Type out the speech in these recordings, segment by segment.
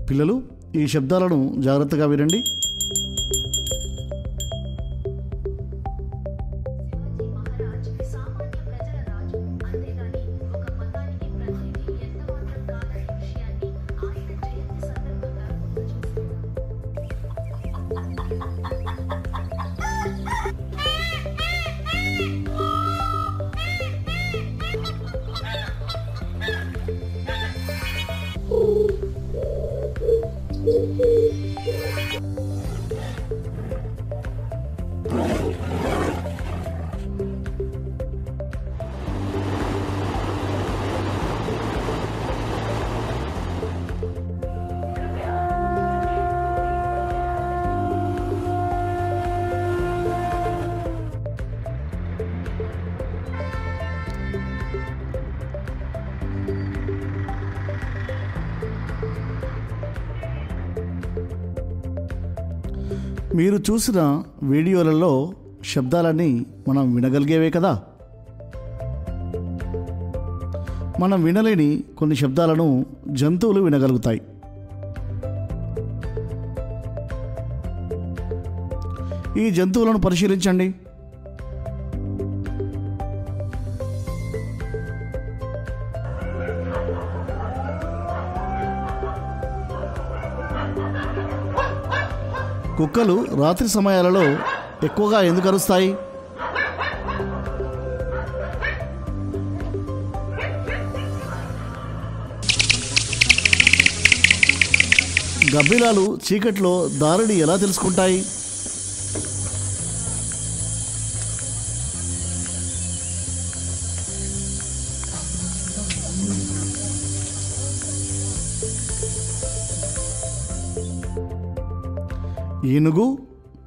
పిల్లలు ఈ శబ్దాలను జాగ్రత్తగా వినండి. మీరు చూసిన వీడియోలలో శబ్దాలన్నీ మనం వినగలిగేవే కదా. మనం వినలేని కొన్ని శబ్దాలను జంతువులు వినగలుగుతాయి. ఈ జంతువులను పరిశీలించండి. కుక్కలు రాత్రి సమయాలలో ఎక్కువగా ఎందుకు అరుస్తాయి? గబ్బిలాలు చీకట్లో దారిని ఎలా తెలుసుకుంటాయి? ఏనుగు,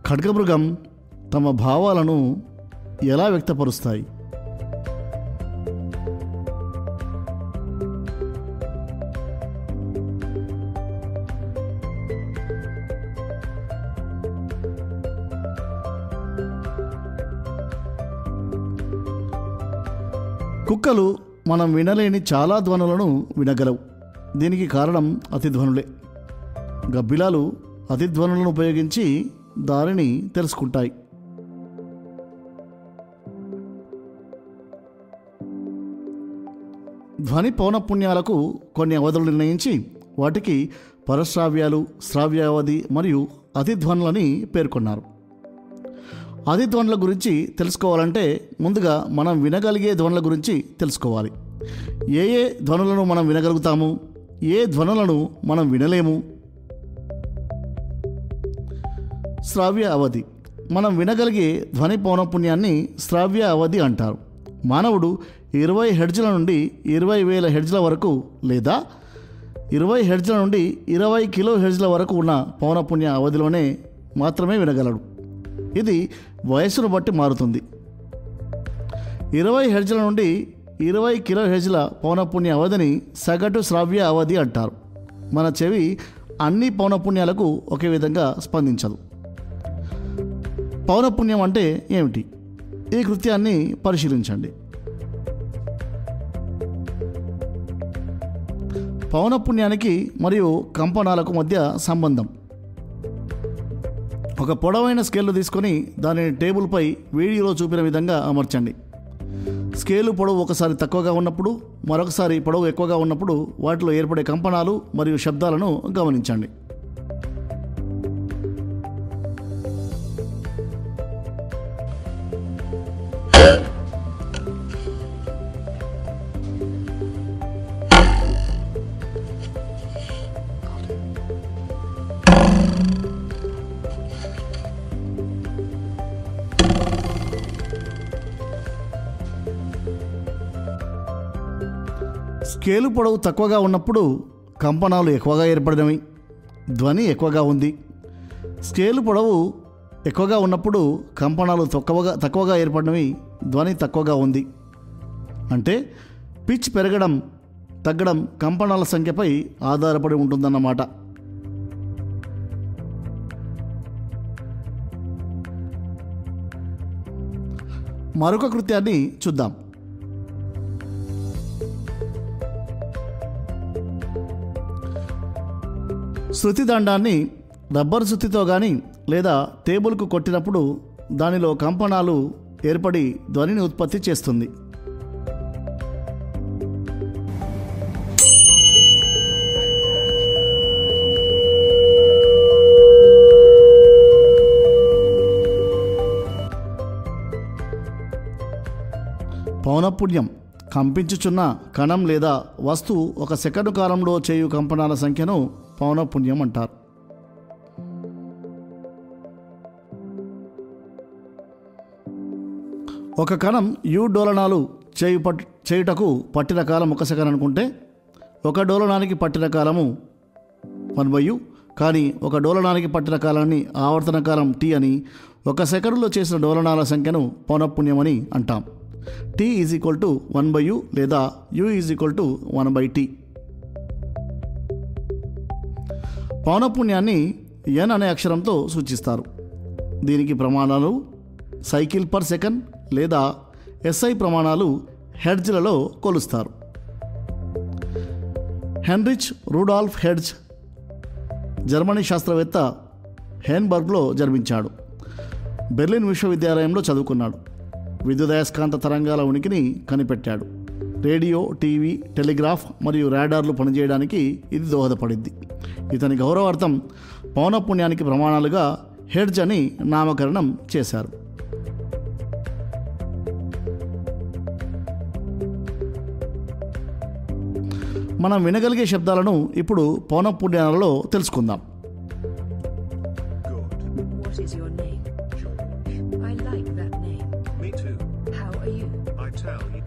ఖడ్గమృగం తమ భావాలను ఎలా వ్యక్తపరుస్తాయి? కుక్కలు మనం వినలేని చాలా ధ్వనులను వినగలవు. దీనికి కారణం అతిధ్వనులే. గబ్బిలాలు అతిధ్వనులను ఉపయోగించి దారిని తెలుసుకుంటాయి. ధ్వని పౌనఃపున్యాలకు కొన్ని అవధులు నిర్ణయించి వాటికి పరశ్రావ్యాలు, శ్రావ్యావధి మరియు అతిధ్వనులని పేర్కొన్నారు. అతిధ్వనుల గురించి తెలుసుకోవాలంటే ముందుగా మనం వినగలిగే ధ్వనుల గురించి తెలుసుకోవాలి. ఏ ఏ ధ్వనులను మనం వినగలుగుతాము, ఏ ధ్వనులను మనం వినలేము? శ్రావ్య అవధి. మనం వినగలిగే ధ్వని పౌనఃపున్యాన్ని శ్రావ్య అవధి అంటారు. మానవుడు 20 హెర్ట్జ్ల నుండి 20,000 హెర్ట్జ్ల వరకు లేదా 20 హెర్ట్జ్ల నుండి 20 కిలో హెర్ట్జ్ల వరకు ఉన్న పౌనఃపున్య అవధిలోనే మాత్రమే వినగలడు. ఇది వయస్సును బట్టి మారుతుంది. 20 హెర్ట్జ్ల నుండి 20 కిలో హెర్ట్జ్ల పౌనఃపున్య అవధిని సగటు శ్రావ్య అవధి అంటారు. మన చెవి అన్ని పౌనఃపున్యాలకు ఒకే విధంగా స్పందించదు. పౌనఃపున్యం అంటే ఏమిటి? ఈ కృత్యాన్ని పరిశీలించండి. పౌనఃపున్యానికి మరియు కంపనాలకు మధ్య సంబంధం. ఒక పొడవైన స్కేలు తీసుకొని దానిని టేబుల్పై వీడియోలో చూపిన విధంగా అమర్చండి. స్కేలు పొడవు ఒకసారి తక్కువగా ఉన్నప్పుడు, మరొకసారి పొడవు ఎక్కువగా ఉన్నప్పుడు వాటిలో ఏర్పడే కంపనాలు మరియు శబ్దాలను గమనించండి. స్కేలు పొడవు తక్కువగా ఉన్నప్పుడు కంపనాలు ఎక్కువగా ఏర్పడినవి, ధ్వని ఎక్కువగా ఉంది. స్కేలు పొడవు ఎక్కువగా ఉన్నప్పుడు కంపనాలు తక్కువగా ఏర్పడినవి, ధ్వని తక్కువగా ఉంది. అంటే పిచ్ పెరగడం తగ్గడం కంపనాల సంఖ్యపై ఆధారపడి ఉంటుందన్నమాట. మరొక కృత్యాన్ని చూద్దాం. శృతి దండాన్ని రబ్బరు శృతితో కానీ లేదా టేబుల్కు కొట్టినప్పుడు దానిలో కంపనాలు ఏర్పడి ధ్వనిని ఉత్పత్తి చేస్తుంది. పౌనఃపున్యం కంపించుచున్న కణం లేదా వస్తువు ఒక సెకను కాలంలో చేయు కంపనాల సంఖ్యను పౌనఃపున్యం అంటారు. ఒక కణం యు డోలనాలు చేయుటకు పట్టిన కాలం 1 సెకను అనుకుంటే ఒక డోలనానికి పట్టిన కాలము 1/u, కానీ ఒక డోలనానికి పట్టిన కాలాన్ని ఆవర్తన కాలం t అని, 1 సెకనులో చేసిన డోలనాల సంఖ్యను పౌనఃపున్యం అని అంటాం. t = 1/u లేదా u = 1/t. పౌనఃపున్యాన్ని n అనే అక్షరంతో సూచిస్తారు. దీనికి ప్రమాణాలు సైకిల్ పర్ సెకండ్ లేదా SI ప్రమాణాలు హెర్ట్జ్లలో కొలుస్తారు. హెన్రిచ్ రూడాల్ఫ్ హెర్ట్జ్ జర్మనీ శాస్త్రవేత్త హేన్బర్గ్లో జన్మించాడు. బెర్లిన్ విశ్వవిద్యాలయంలో చదువుకున్నాడు. విద్యుదయస్కాంత తరంగాల ఉనికిని కనిపెట్టాడు. రేడియో, టీవీ, టెలిగ్రాఫ్ మరియు రాడార్లు పనిచేయడానికి ఇది దోహదపడింది. ఇతని గౌరవార్థం పౌనఃపున్యానికి ప్రమాణాలుగా హెర్ట్జ్ అని నామకరణం చేశారు. మనం వినగలిగే శబ్దాలను ఇప్పుడు పౌనఃపున్యాలలో తెలుసుకుందాం. What is your name? George. I like that name. Me too. How are you? I tell you.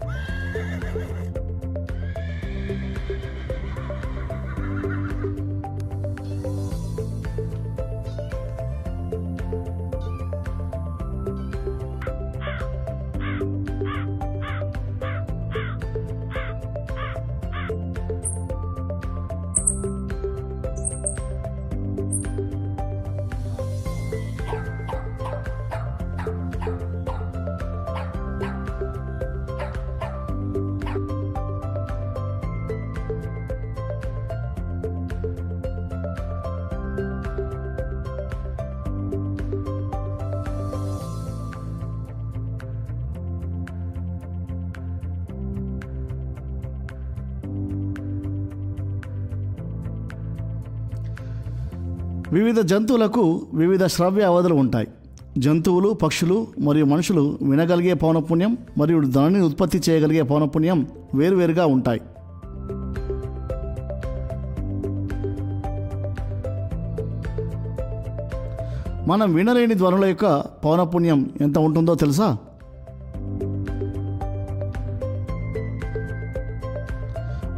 వివిధ జంతువులకు వివిధ శ్రవ్య అవధులు ఉంటాయి. జంతువులు, పక్షులు మరియు మనుషులు వినగలిగే పౌనఃపున్యం మరియు ధ్వనిని ఉత్పత్తి చేయగలిగే పౌనఃపున్యం వేరువేరుగా ఉంటాయి. మనం వినలేని ధ్వనుల యొక్క పౌనఃపున్యం ఎంత ఉంటుందో తెలుసా?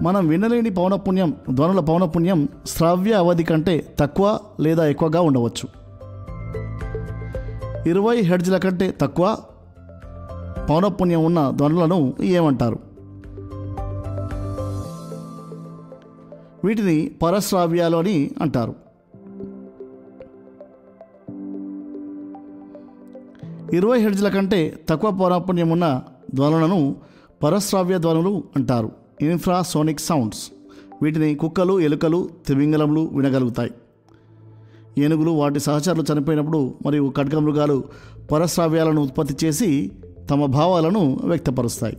మనం వినలేని పౌనఃపున్యం, ధ్వనుల పౌనఃపున్యం శ్రావ్య అవధి కంటే తక్కువ లేదా ఎక్కువగా ఉండవచ్చు. 20 హెర్ట్జ్ల కంటే తక్కువ పౌనఃపున్యం ఉన్న ధ్వనులను ఏమంటారు? వీటిని పరశ్రావ్యాలు అని అంటారు. 20 హెర్ట్జ్ల కంటే తక్కువ పౌనఃపున్యం ఉన్న ధ్వనులను పరశ్రావ్య ధ్వనులు అంటారు, ఇన్ఫ్రాసోనిక్ సౌండ్స్. వీటిని కుక్కలు, ఎలుకలు, తిమింగలములు వినగలుగుతాయి. ఏనుగులు వాటి సహచరులు చనిపోయినప్పుడు మరియు ఖడ్గమృగాలు పరశ్రావ్యాలను ఉత్పత్తి చేసి తమ భావాలను వ్యక్తపరుస్తాయి.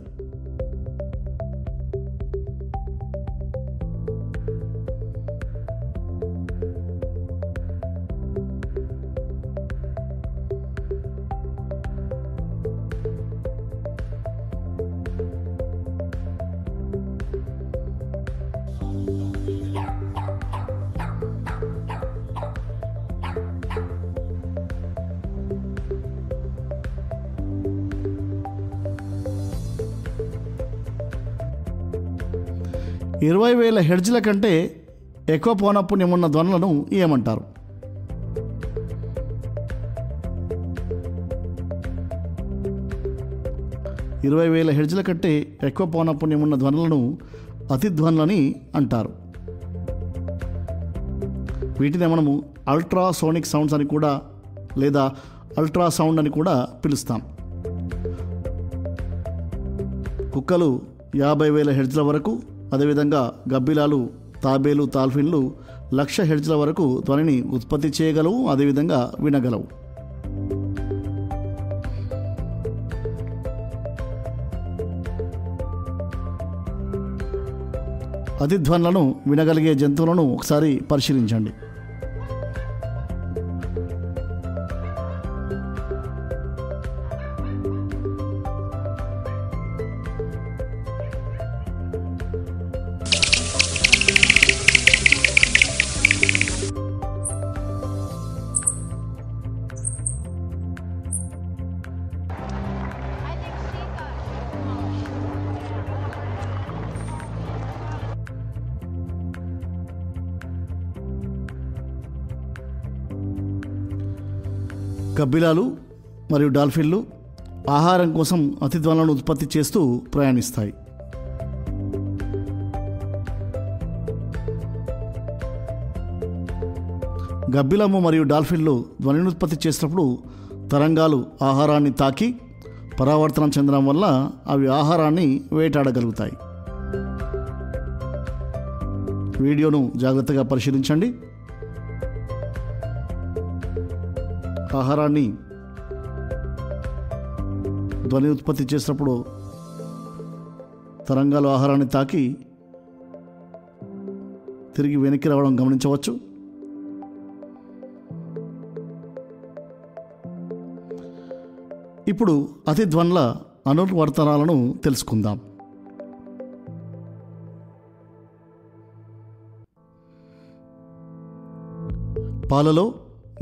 ఇరవై 20,000 హెర్ట్జ్ల కంటే ఎక్కువ పౌనఃపున్యం ఉన్న ధ్వనులను ఏమంటారు? ఇరవై 20,000 హెర్ట్జ్ల కంటే ఎక్కువ పౌనఃపున్యం ఉన్న ధ్వనులను అతిధ్వనులని అంటారు. వీటిని మనము అల్ట్రాసోనిక్ సౌండ్స్ అని కూడా లేదా అల్ట్రాసౌండ్ అని కూడా పిలుస్తాం. కుక్కలు 50,000 హెర్ట్జ్ల వరకు, అదేవిధంగా గబ్బిలాలు తాబేలు తాల్ఫిన్లు 1,00,000 హెర్ట్జ్ల వరకు ధ్వనిని ఉత్పత్తి చేయగలవు, అదేవిధంగా వినగలవు. అతిధ్వనులను వినగలిగే జంతువులను ఒకసారి పరిశీలించండి. గబ్బిలాలు మరియు డాల్ఫిన్లు ఆహారం కోసం అతిధ్వనులను ఉత్పత్తి చేస్తూ ప్రయాణిస్తాయి. గబ్బిలము మరియు డాల్ఫిన్లు ధ్వనిని ఉత్పత్తి చేసినప్పుడు తరంగాలు ఆహారాన్ని తాకి పరావర్తనం చెందడం వల్ల అవి ఆహారాన్ని వేటాడగలుగుతాయి. వీడియోను జాగ్రత్తగా పరిశీలించండి. ఆహారాన్ని ధ్వని ఉత్పత్తి చేసినప్పుడు తరంగాలు ఆహారాన్ని తాకి తిరిగి వెనక్కి రావడం గమనించవచ్చు. ఇప్పుడు అతిధ్వనుల అనువర్తనాలను తెలుసుకుందాం. పాలలో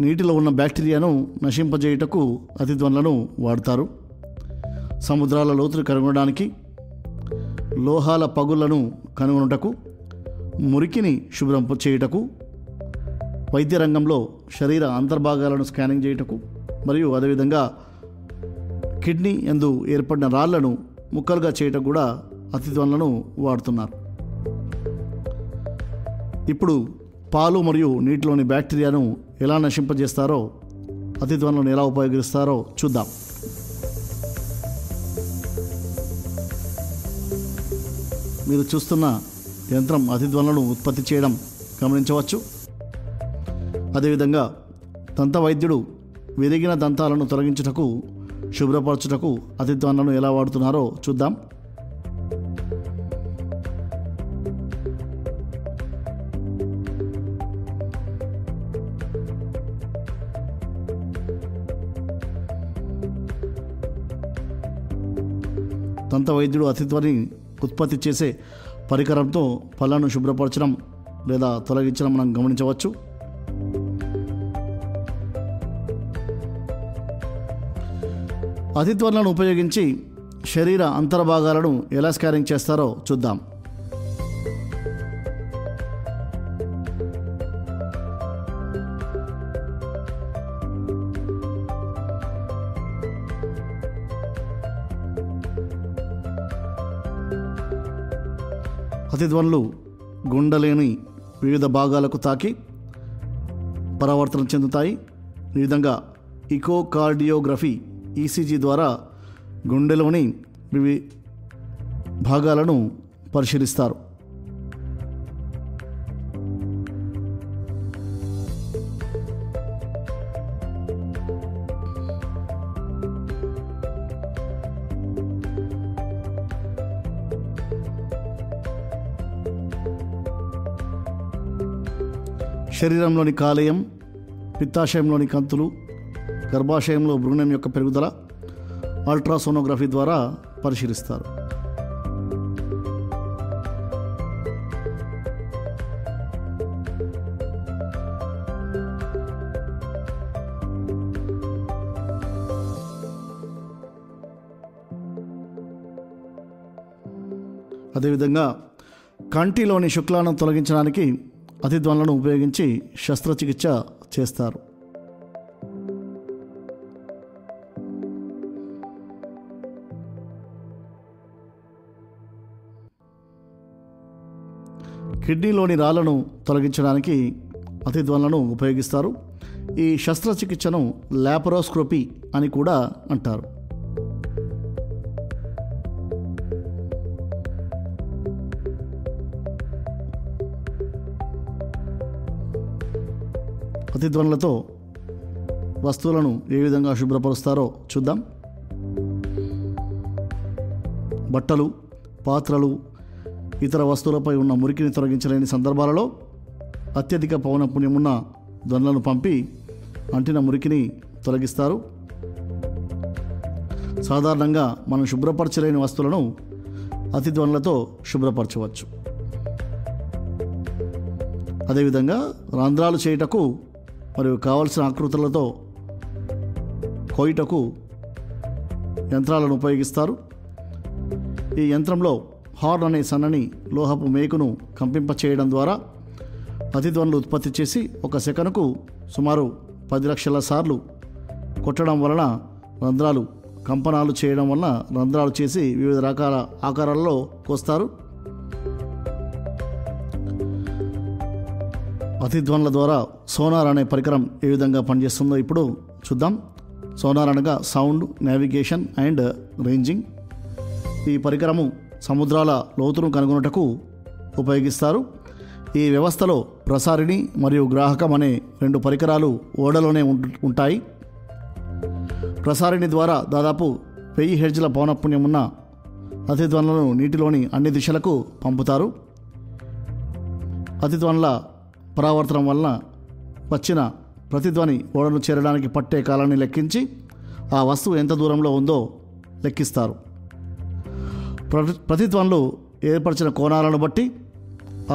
నీటిలో ఉన్న బ్యాక్టీరియాను నశింపజేయుటకు అతిధ్వనులను వాడతారు. సముద్రాల లోతులు కనుగొనడానికి, లోహాల పగుళ్లను కనుగొనుటకు, మురికిని శుభ్రం చేయుటకు, వైద్య రంగంలో శరీర అంతర్భాగాలను స్కానింగ్ చేయుటకు మరియు అదేవిధంగా కిడ్నీ యందు ఏర్పడిన రాళ్లను ముక్కలుగా చేయటకు కూడా అతిధ్వనులను వాడుతున్నారు. ఇప్పుడు పాలు మరియు నీటిలోని బ్యాక్టీరియాను ఎలా నశింపజేస్తారో, అతిధ్వనులను ఎలా ఉపయోగిస్తారో చూద్దాం. మీరు చూస్తున్న యంత్రం అతిధ్వనులను ఉత్పత్తి చేయడం గమనించవచ్చు. అదేవిధంగా దంత వైద్యుడు విరిగిన దంతాలను తొలగించుటకు, శుభ్రపరచుటకు అతిధ్వనులను ఎలా వాడుతున్నారో చూద్దాం. దంత వైద్యుడు అతిధ్వని ఉత్పత్తి చేసే పరికరంతో పళ్ళను శుభ్రపరచడం లేదా తొలగించడం మనం గమనించవచ్చు. అతిధ్వనులను ఉపయోగించి శరీర అంతర్భాగాలను ఎలా స్కానింగ్ చేస్తారో చూద్దాం. అతిధ్వనులు గుండెలోని వివిధ భాగాలకు తాకి పరావర్తనం చెందుతాయి. ఈ విధంగా ఇకోకార్డియోగ్రఫీ ఈసీజీ ద్వారా గుండెలోని వివిధ భాగాలను పరిశీలిస్తారు. శరీరంలోని కాలేయం, పిత్తాశయంలోని కంతులు, గర్భాశయంలో భ్రూణం యొక్క పెరుగుదల అల్ట్రాసోనోగ్రఫీ ద్వారా పరిశీలిస్తారు. అదేవిధంగా కంటిలోని శుక్లాలను తొలగించడానికి అతిధ్వనులను ఉపయోగించి శస్త్రచికిత్స చేస్తారు. కిడ్నీలోని రాళ్లను తొలగించడానికి అతిధ్వనులను ఉపయోగిస్తారు. ఈ శస్త్రచికిత్సను లాపరోస్కోపీ అని కూడా అంటారు. ప్రతిధ్వనులతో వస్తువులను ఏ విధంగా శుభ్రపరుస్తారో చూద్దాం. బట్టలు, పాత్రలు, ఇతర వస్తువులపై ఉన్న మురికిని తొలగించలేని సందర్భాలలో అత్యధిక పౌనఃపున్యమున్న ధ్వనులను పంపి అంటిన మురికిని తొలగిస్తారు. సాధారణంగా మనం శుభ్రపరచలేని వస్తువులను అతిధ్వనులతో శుభ్రపరచవచ్చు. అదేవిధంగా రంధ్రాలు చేయుటకు మరియు కావలసిన ఆకృతులతో కోయుటకు యంత్రాలను ఉపయోగిస్తారు. ఈ యంత్రంలో హార్న్ అనే సన్నని లోహపు మేకును కంపింపచేయడం ద్వారా ప్రతిధ్వనులు ఉత్పత్తి చేసి ఒక సెకనుకు సుమారు 10 లక్షల సార్లు కొట్టడం వలన రంధ్రాలు కంపనాలు చేయడం వలన రంధ్రాలు చేసి వివిధ రకాల ఆకారాల్లో కోస్తారు. ప్రతిధ్వనుల ద్వారా సోనార్ అనే పరికరం ఏ విధంగా పనిచేస్తుందో ఇప్పుడు చూద్దాం. సోనార్ అనగా సౌండ్, నావిగేషన్ అండ్ రేంజింగ్. ఈ పరికరము సముద్రాల లోతును కనుగొనుటకు ఉపయోగిస్తారు. ఈ వ్యవస్థలో ప్రసారిణి మరియు గ్రాహకం అనే 2 పరికరాలు ఓడలోనే ఉంటాయి. ప్రసారిణి ద్వారా దాదాపు 1000 హెర్ట్జ్ల పౌనఃపున్యం ఉన్న ప్రతిధ్వనులను నీటిలోని అన్ని దిశలకు పంపుతారు. ప్రతిధ్వనుల పరావర్తనం వలన వచ్చిన ప్రతిధ్వని ఓడను చేరడానికి పట్టే కాలాన్ని లెక్కించి ఆ వస్తువు ఎంత దూరంలో ఉందో లెక్కిస్తారు. ప్రతిధ్వనులు ఏర్పరిచిన కోణాలను బట్టి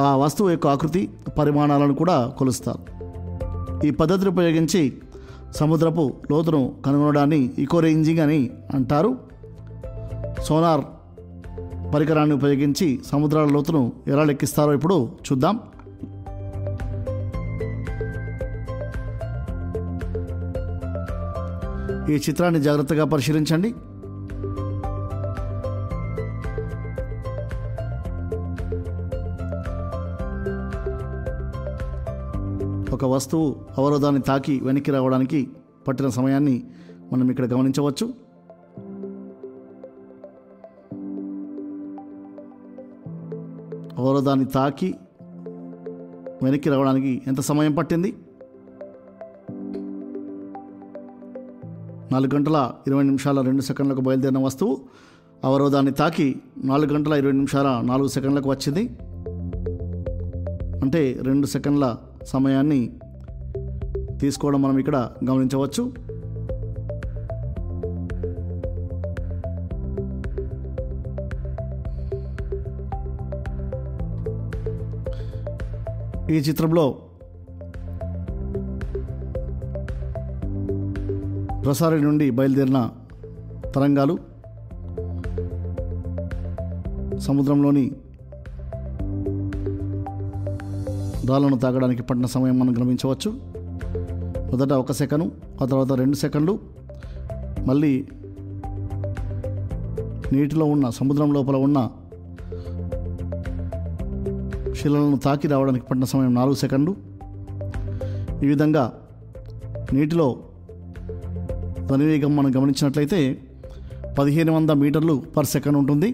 ఆ వస్తువు యొక్క ఆకృతి, పరిమాణాలను కూడా కొలుస్తారు. ఈ పద్ధతిని ఉపయోగించి సముద్రపు లోతును కనుగొనడాన్ని ఇకో రేంజింగ్ అని అంటారు. సోనార్ పరికరాన్ని ఉపయోగించి సముద్రాల లోతును ఎలా లెక్కిస్తారో ఇప్పుడు చూద్దాం. ఈ చిత్రాన్ని జాగ్రత్తగా పరిశీలించండి. ఒక వస్తువు అవరోధాన్ని తాకి వెనక్కి రావడానికి పట్టిన సమయాన్ని మనం ఇక్కడ గమనించవచ్చు. అవరోధాన్ని తాకి వెనక్కి రావడానికి ఎంత సమయం పట్టింది? 4 గంటల 20 నిమిషాల 2 సెకండ్లకు బయలుదేరిన వస్తువు అవరోధాన్ని తాకి 4 గంటల 20 నిమిషాల 4 సెకండ్లకు వచ్చింది. అంటే 2 సెకండ్ల సమయాన్ని తీసుకోవడం మనం ఇక్కడ గమనించవచ్చు. ఈ చిత్రంలో ప్రసారి నుండి బయలుదేరిన తరంగాలు సముద్రంలోని రాళ్లను తాగడానికి పట్టిన సమయం మనం గమనించవచ్చు. మొదట 1 సెకను, ఆ తర్వాత 2 సెకండ్లు, మళ్ళీ నీటిలో ఉన్న సముద్రం లోపల ఉన్న శిలలను తాకి రావడానికి పట్టిన సమయం 4 సెకండ్లు. ఈ విధంగా నీటిలో ధ్వనివేగం మనం గమనించినట్లయితే 1500 మీటర్లు పర్ సెకండ్ ఉంటుంది.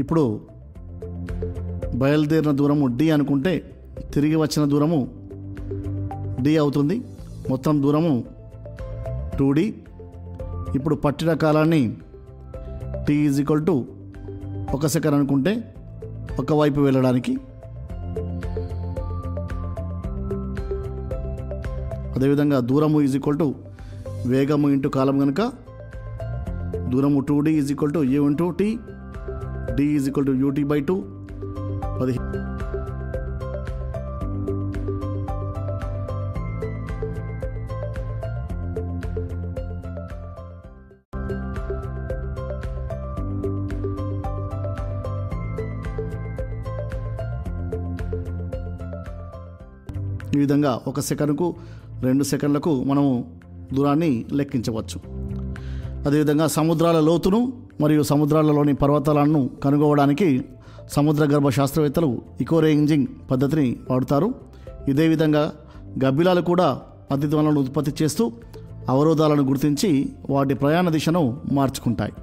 ఇప్పుడు బయలుదేరిన దూరము D అనుకుంటే తిరిగి వచ్చిన దూరము D అవుతుంది. మొత్తం దూరము 2D. ఇప్పుడు పట్టిన కాలాన్ని T = 1 సెకండ్ అనుకుంటే ఒకవైపు వెళ్ళడానికి, అదేవిధంగా దూరము = వేగము ఇంటూ కాలం కనుక దూరము 2D = U × T, D = UT/2. ఈ విధంగా 1 సెకనుకు 2 సెకండ్లకు మనము దూరాన్ని లెక్కించవచ్చు. అదేవిధంగా సముద్రాల లోతును మరియు సముద్రాలలోని పర్వతాలను కనుగొనడానికి సముద్ర గర్భ శాస్త్రవేత్తలు ఇకో రేంజింగ్ పద్ధతిని వాడుతారు. ఇదే విధంగా గబ్బిలాలు కూడా ప్రతిధ్వనులను ఉత్పత్తి చేస్తూ అవరోధాలను గుర్తించి వాటి ప్రయాణ దిశను మార్చుకుంటాయి.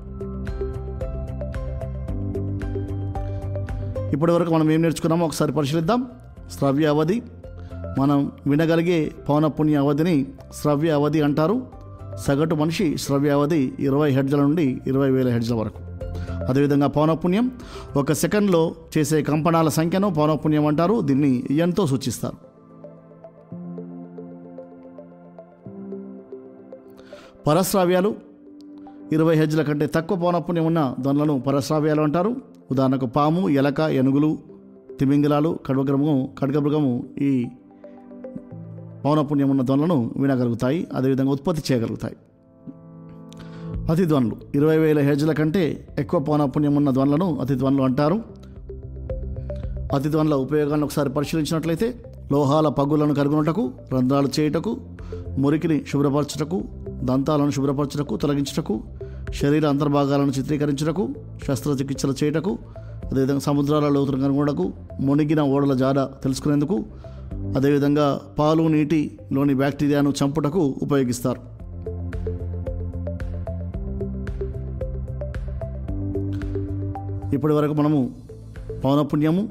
ఇప్పటి వరకు మనం ఏం నేర్చుకున్నామో ఒకసారి పరిశీలిద్దాం. శ్రవ్య అవధి, మనం వినగలిగే పౌనఃపున్య అవధిని శ్రవ్య అవధి అంటారు. సగటు మనిషి శ్రవ్య అవధి 20 హెర్ట్జ్ల నుండి 20,000 హెర్ట్జ్ల వరకు. అదేవిధంగా పౌనఃపున్యం ఒక సెకండ్లో చేసే కంపనాల సంఖ్యను పౌనఃపున్యం అంటారు. దీన్ని ఎంతో సూచిస్తారు. పరశ్రావ్యాలు 20 హెర్ట్జ్ల కంటే తక్కువ పౌనఃపున్యం ఉన్న ధ్వనులను పరశ్రావ్యాలు అంటారు. ఉదాహరణకు పాము, ఎలక, ఏనుగులు, తిమింగలాలు, ఖడ్గమృగము ఈ పౌనఃపున్యం ఉన్న ధ్వనులను వినగలుగుతాయి, అదేవిధంగా ఉత్పత్తి చేయగలుగుతాయి. అతిధ్వనులు 20,000 హెర్ట్జ్ల కంటే ఎక్కువ పౌనఃపున్యం ఉన్న ధ్వనులను అతిధ్వనులు అంటారు. అతిధ్వనుల ఉపయోగాలను ఒకసారి పరిశీలించినట్లయితే లోహాల పగులను కనుగొనుటకు, రంధ్రాలు చేయుటకు, మురికిని శుభ్రపరచుటకు, దంతాలను శుభ్రపరచుటకు, తొలగించుటకు, శరీర అంతర్భాగాలను చిత్రీకరించుటకు, శస్త్రచికిత్సలు చేయుటకు, అదేవిధంగా సముద్రాల లోతులను కనుగొనటకు, మునిగిన ఓడల జాడ తెలుసుకునేందుకు, అదేవిధంగా పాలు, నీటిలోని బ్యాక్టీరియాను చంపుటకు ఉపయోగిస్తారు. ఇప్పటి వరకు మనము పౌనఃపున్యము,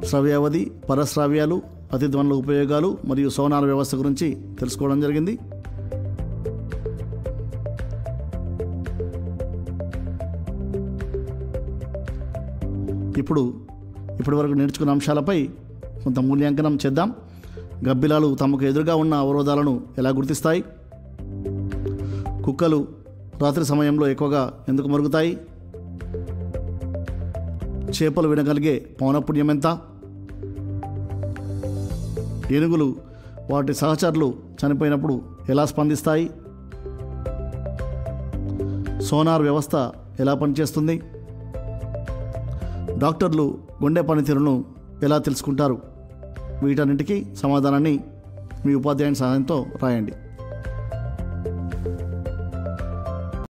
శ్రవ్యావధి, పరశ్రావ్యాలు, అతిధ్వనుల ఉపయోగాలు మరియు సోనార్ వ్యవస్థ గురించి తెలుసుకోవడం జరిగింది. ఇప్పటి వరకు నేర్చుకున్న అంశాలపై కొంత మూల్యాంకనం చేద్దాం. గబ్బిలాలు తమకు ఎదురుగా ఉన్న అవరోధాలను ఎలా గుర్తిస్తాయి? కుక్కలు రాత్రి సమయంలో ఎక్కువగా ఎందుకు మరుగుతాయి? చేపలు వినగలిగే పౌనఃపున్యం ఎంత? ఏనుగులు వాటి సహచరులు చనిపోయినప్పుడు ఎలా స్పందిస్తాయి? సోనార్ వ్యవస్థ ఎలా పనిచేస్తుంది? డాక్టర్లు గుండె పనితీరును ఎలా తెలుసుకుంటారు? వీటన్నిటికీ సమాధానాన్ని మీ ఉపాధ్యాయుని సహాయంతో రాయండి.